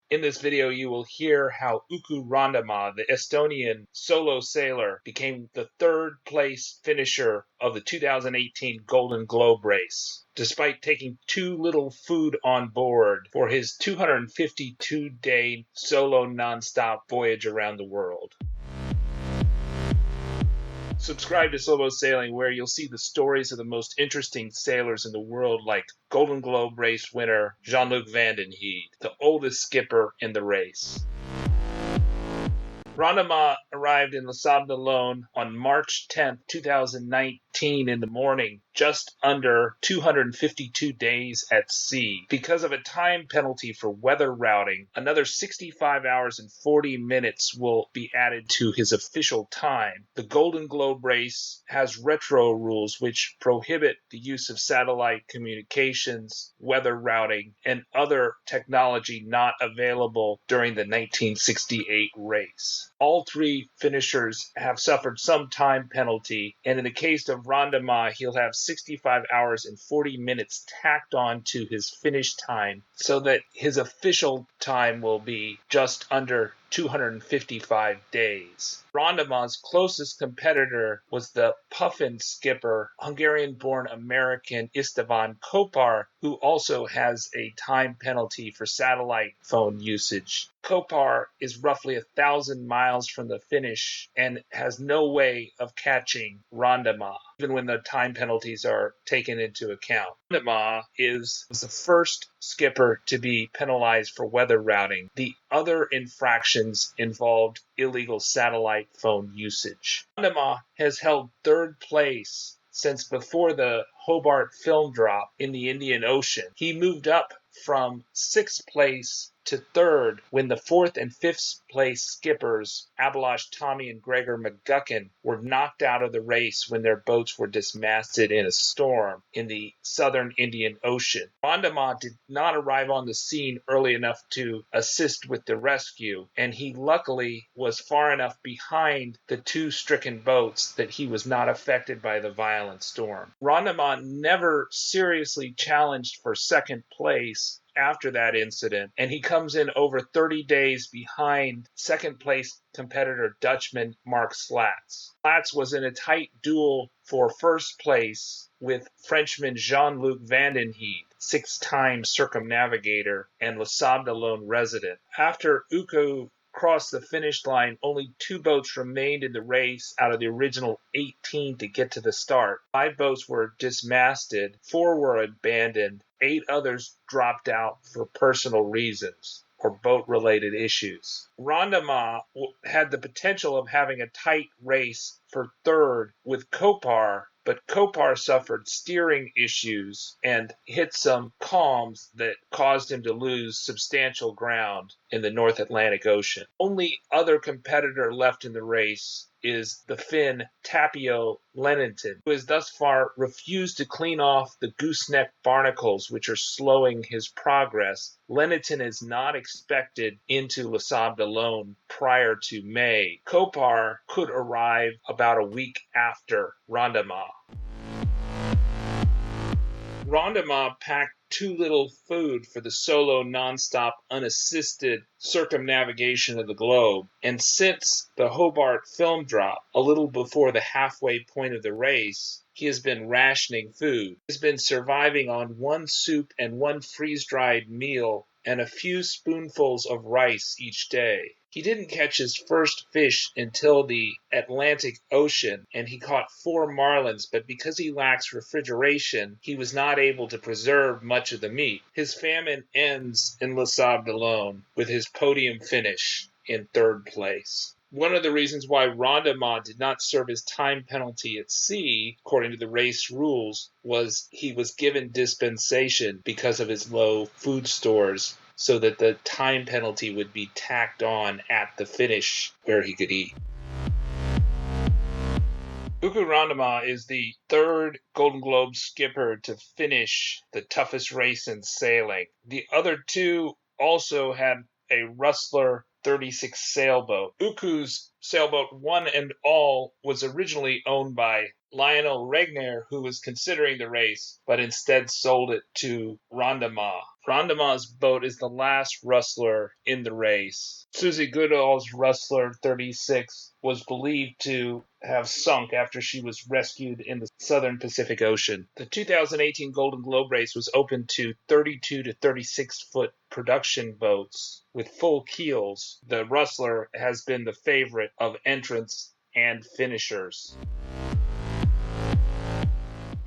In this video, you will hear how Uku Randmaa, the Estonian solo sailor, became the third place finisher of the 2018 Golden Globe race, despite taking too little food on board for his 252-day solo nonstop voyage around the world. Subscribe to Sailboat Sailing, where you'll see the stories of the most interesting sailors in the world, like Golden Globe race winner Jean-Luc Van Den Heede, the oldest skipper in the race. Randmaa arrived in Les Sables D'Lonne on March 10, 2019 in the morning, just under 252 days at sea. Because of a time penalty for weather routing, another 65 hours and 40 minutes will be added to his official time. The Golden Globe race has retro rules which prohibit the use of satellite communications, weather routing, and other technology not available during the 1968 race. All three finishers have suffered some time penalty, and in the case of Randmaa, he'll have 65 hours and 40 minutes tacked on to his finish time, so that his official time will be just under 255 days. Randmaa's closest competitor was the puffin skipper, Hungarian-born American Istavan Kopar, who also has a time penalty for satellite phone usage. Kopar is roughly 1,000 miles from the finish and has no way of catching Randmaa, even when the time penalties are taken into account. Randmaa was the first skipper to be penalized for weather routing. The other infractions involved illegal satellite phone usage. Randmaa has held third place since before the Hobart film drop in the Indian Ocean. He moved up from 6th place to 3rd when the 4th and 5th place skippers, Abalash Tommy and Gregor McGuckin, were knocked out of the race when their boats were dismasted in a storm in the southern Indian Ocean. Randmaa did not arrive on the scene early enough to assist with the rescue, and he luckily was far enough behind the two stricken boats that he was not affected by the violent storm. Randmaa never seriously challenged for 2nd place after that incident, and he comes in over 30 days behind 2nd place competitor Dutchman Mark Slats. Slats was in a tight duel for 1st place with Frenchman Jean-Luc Van Den Heede, 6-time circumnavigator and Les Sables D'Lonne resident. After Uku crossed the finish line, only 2 boats remained in the race out of the original 18 to get to the start. 5 boats were dismasted, 4 were abandoned, 8 others dropped out for personal reasons or boat-related issues. Randmaa had the potential of having a tight race for 3rd with Kopar, but Kopar suffered steering issues and hit some calms that caused him to lose substantial ground in the North Atlantic Ocean. Only other competitor left in the race is the Finn Tapio Lennington, who has thus far refused to clean off the gooseneck barnacles which are slowing his progress. Lennington is not expected into Les Sables D'Lonne prior to May. Kopar could arrive about a week after Randmaa. Randmaa packed too little food for the solo nonstop unassisted circumnavigation of the globe, and since the Hobart film drop a little before the halfway point of the race, he has been rationing food. He has been surviving on 1 soup and 1 freeze-dried meal and a few spoonfuls of rice each day. He didn't catch his first fish until the Atlantic Ocean, and he caught 4 marlins, but because he lacks refrigeration, he was not able to preserve much of the meat. His famine ends in Les Sables D'Lonne with his podium finish in 3rd place. One of the reasons why Randmaa did not serve his time penalty at sea, according to the race rules, was he was given dispensation because of his low food stores, so that the time penalty would be tacked on at the finish where he could eat. Uku Randmaa is the 3rd Golden Globe skipper to finish the toughest race in sailing. The other 2 also had a Rustler 36 sailboat. Uku's sailboat, One and All, was originally owned by Lionel Regner, who was considering the race, but instead sold it to Randmaa. Randmaa's boat is the last Rustler in the race. Susie Goodall's Rustler 36 was believed to have sunk after she was rescued in the southern Pacific Ocean. The 2018 Golden Globe race was open to 32 to 36-foot production boats with full keels. The Rustler has been the favorite of entrants and finishers.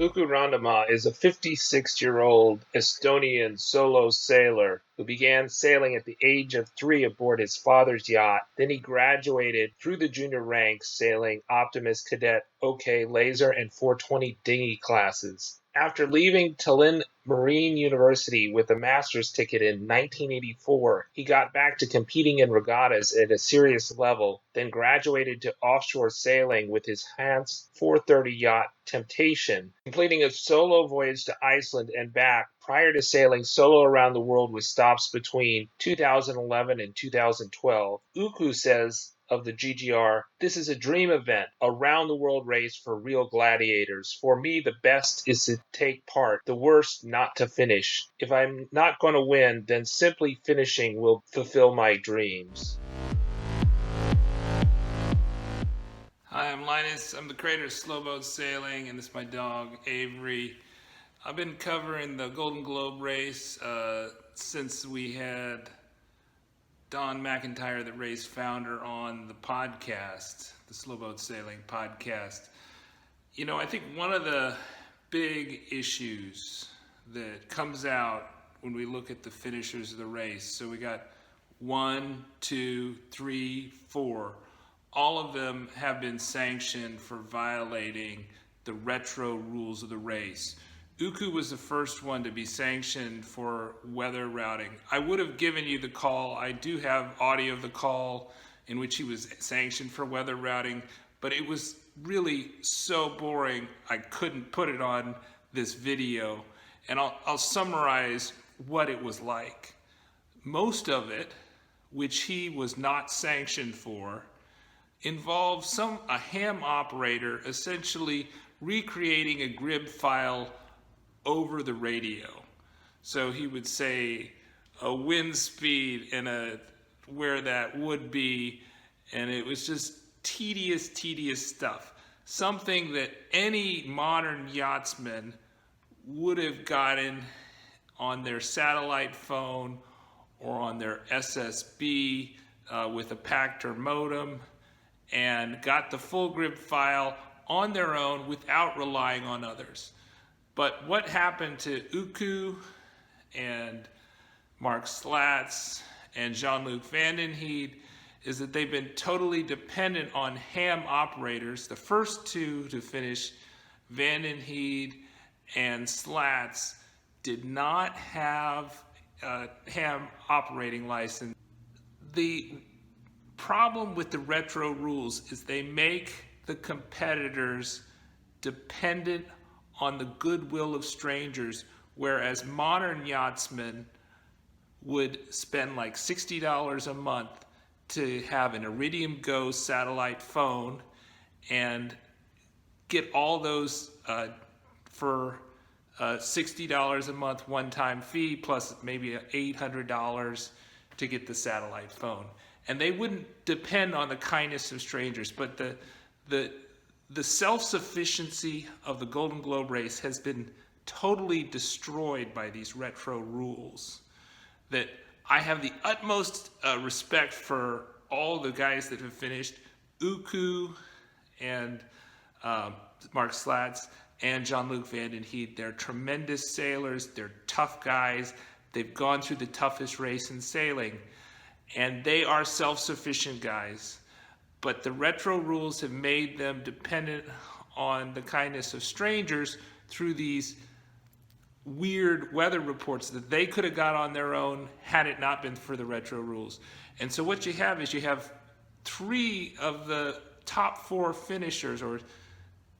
Uku Randmaa is a 56-year-old Estonian solo sailor who began sailing at the age of 3 aboard his father's yacht. Then he graduated through the junior ranks sailing Optimus Cadet, OK Laser, and 420 dinghy classes. After leaving Tallinn Marine University with a master's ticket in 1984, he got back to competing in regattas at a serious level, then graduated to offshore sailing with his Hans 430 yacht Temptation, completing a solo voyage to Iceland and back prior to sailing solo around the world with stops between 2011 and 2012. Uku says of the GGR, "This is a dream event, a round-the-world race for real gladiators. For me, the best is to take part, the worst not to finish. If I'm not going to win, then simply finishing will fulfill my dreams." Hi, I'm Linus. I'm the creator of Slow Boat Sailing, and this is my dog, Avery. I've been covering the Golden Globe race since we had Don McIntyre, the race founder, on the podcast, the Slow Boat Sailing podcast. You know, I think one of the big issues that comes out when we look at the finishers of the race, so we got 1, 2, 3, 4. All of them have been sanctioned for violating the retro rules of the race. Uku was the first one to be sanctioned for weather routing. I would have given you the call. I do have audio of the call in which he was sanctioned for weather routing, but it was really so boring I couldn't put it on this video. And I'll summarize what it was like. Most of it, which he was not sanctioned for, involved a ham operator essentially recreating a grib file over the radio. So he would say a wind speed and where that would be, and it was just tedious stuff. Something that any modern yachtsman would have gotten on their satellite phone or on their SSB with a Pactor modem, and got the full grip file on their own without relying on others. But what happened to Uku and Mark Slats and Jean-Luc Van Den Heede is that they've been totally dependent on ham operators. The first two to finish, Van Den Heede and Slats, did not have a ham operating license. The problem with the retro rules is they make the competitors dependent on the goodwill of strangers, whereas modern yachtsmen would spend like $60 a month to have an Iridium Go satellite phone and get all those for $60 a month one-time fee plus maybe $800 to get the satellite phone. And they wouldn't depend on the kindness of strangers, but the self-sufficiency of the Golden Globe race has been totally destroyed by these retro rules. That I have the utmost respect for all the guys that have finished, Uku and Mark Slats and Jean-Luc Van Den Heede. They're tremendous sailors, they're tough guys, they've gone through the toughest race in sailing, and they are self-sufficient guys. But the retro rules have made them dependent on the kindness of strangers through these weird weather reports that they could have got on their own had it not been for the retro rules. And so what you have is you have 3 of the top 4 finishers, or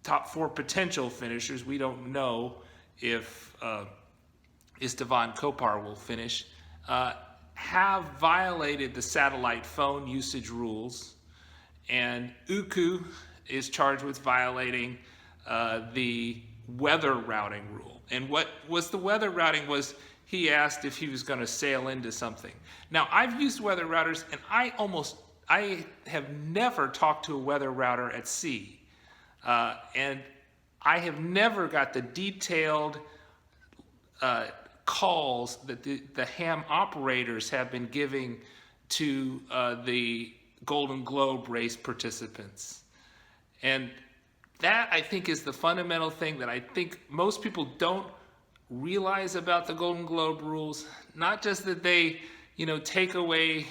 top 4 potential finishers. We don't know if Istavan Kopar will finish, have violated the satellite phone usage rules. And Uku is charged with violating the weather routing rule. And what was the weather routing was he asked if he was going to sail into something. Now, I've used weather routers, and I have never talked to a weather router at sea. And I have never got the detailed calls that the ham operators have been giving to the Golden Globe race participants. And that, I think, is the fundamental thing that I think most people don't realize about the Golden Globe rules. Not just that they, take away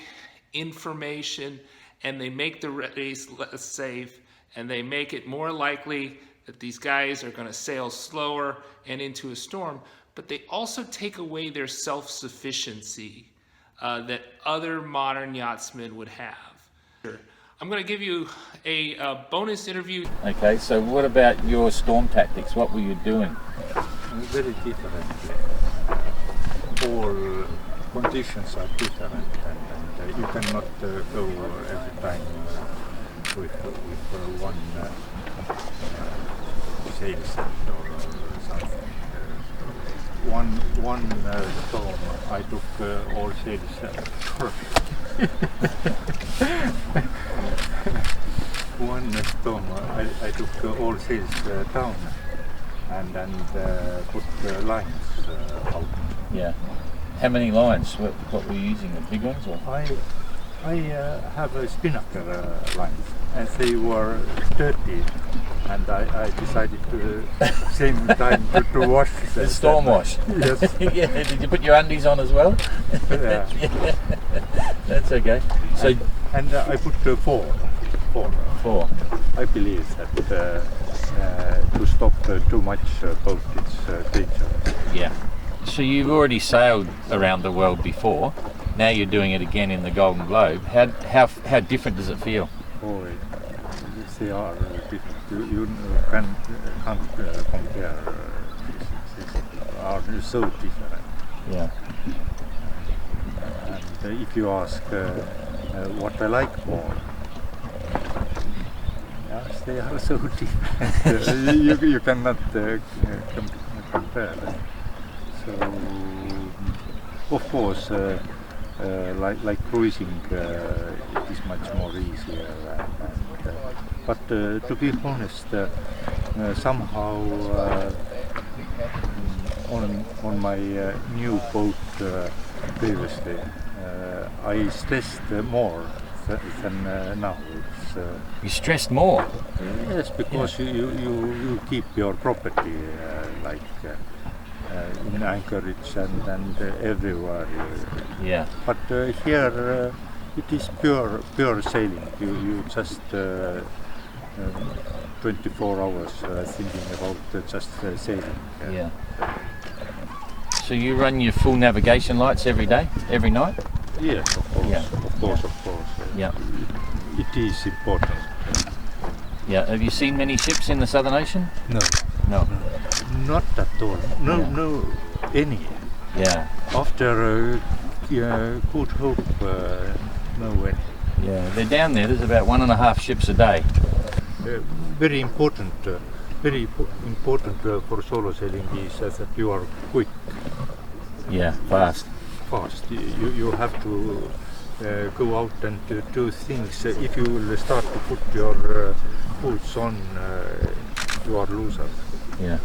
information and they make the race less safe and they make it more likely that these guys are going to sail slower and into a storm, but they also take away their self-sufficiency that other modern yachtsmen would have. I'm going to give you a bonus interview. Okay, so what about your storm tactics? What were you doing? Very different. All conditions are different, and you cannot go every time with one sail set or something. One storm I took all sails one storm I took all sails down and put lines out. Yeah. How many lines? What were you using? The big ones? Or? I have a spinnaker lines, and they were dirty, and I decided to same time to wash the storm wash. Yes. Yeah. Did you put your undies on as well? Yeah. Yeah. That's okay. So and I put four. I believe that to stop too much boat, it's dangerous. Yeah. So you've already sailed around the world before. Now you're doing it again in the Golden Globe. How different does it feel? Oh, they are different. You can't compare. They are so different. Yeah. And if you ask what I like more, yes, they are so different. you cannot compare them. So, of course, like cruising, it is much more easier. But to be honest, somehow on my new boat previously, I stressed more than now. You stressed more? Yes, because you keep your property like in anchorage and everywhere. Yeah. But here it is pure sailing. You just 24 hours thinking about just sailing. Yeah. So you run your full navigation lights every day, every night? Yes, of course. Yeah. Of course. Yeah. It is important. Yeah. Have you seen many ships in the Southern Ocean? No. Not at all. No, any. Yeah. After Good Hope, no any. Yeah, they're down there. There's about 1.5 ships a day. Very important for solo sailing is that you are quick. Yeah, fast. You have to go out and do things. If you will start to put your boots on, you are loser. Yeah.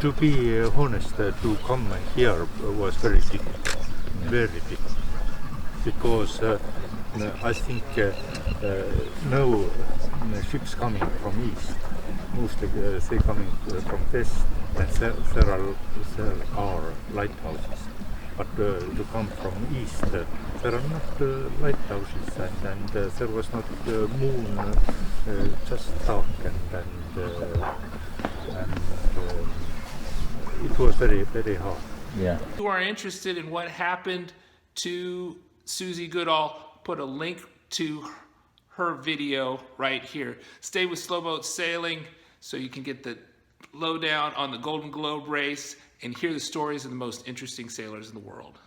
To be honest, to come here was very difficult. Very difficult. Because I think no ships coming from east. Mostly they coming from west, and there are lighthouses. But to come from east, there are not lighthouses, and there was not moon, just dark, and it was very, very hard. Yeah. If you are interested in what happened to Susie Goodall, put a link to her video right here. Stay with Slowboat Sailing so you can get the lowdown on the Golden Globe race and hear the stories of the most interesting sailors in the world.